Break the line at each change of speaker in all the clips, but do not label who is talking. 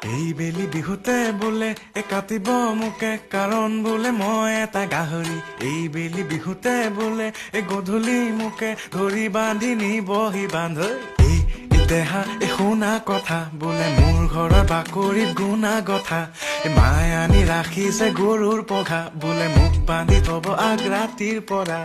এই বেলি বিহুতে বোলে কাটিব মোকে কাৰণ বোলে মই এটা গাহৰি এই বেলি বিহুতে বোলে গধূলি মোকে ধৰি বান্ধি নিবহি বান্ধ এই দেহা শুনা কথা বোলে মোৰ ঘৰৰ বাকৰিত গুণা গথা মায়ে আনি ৰাখিছে গৰুৰ পঘা বোলে মোক বান্ধি থব আগ ৰাতিৰ পৰা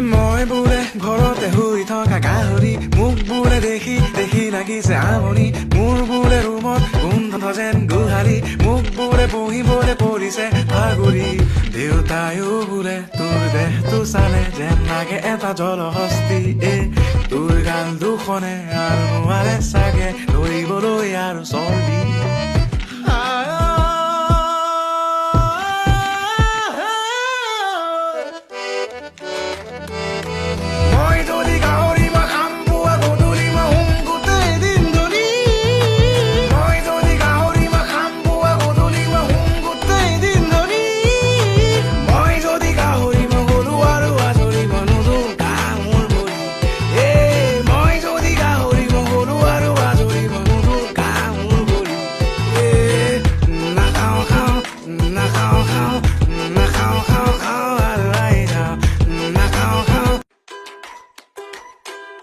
মই বোলে ঘৰতে শুই থকা গাহৰি মোক বোলে দেখি দেখি লাগিছে আমনি মোৰ বোলে ৰুমত গোন্ধ যেন গোহালি মোক বোলে বহিবলৈ পৰিছে ভাগুৰি দেউতায়ো বোলে তোৰ দেহটো চালে যেন লাগে এটা জলহস্তি তোৰ গাল দুখনে আৰু নোৱাৰে চাগে ধৰিবলৈ আৰু চৰ্বি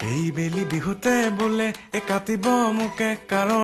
এই বেলি বিহুতে বোলে কাটিব মোকে কাৰণ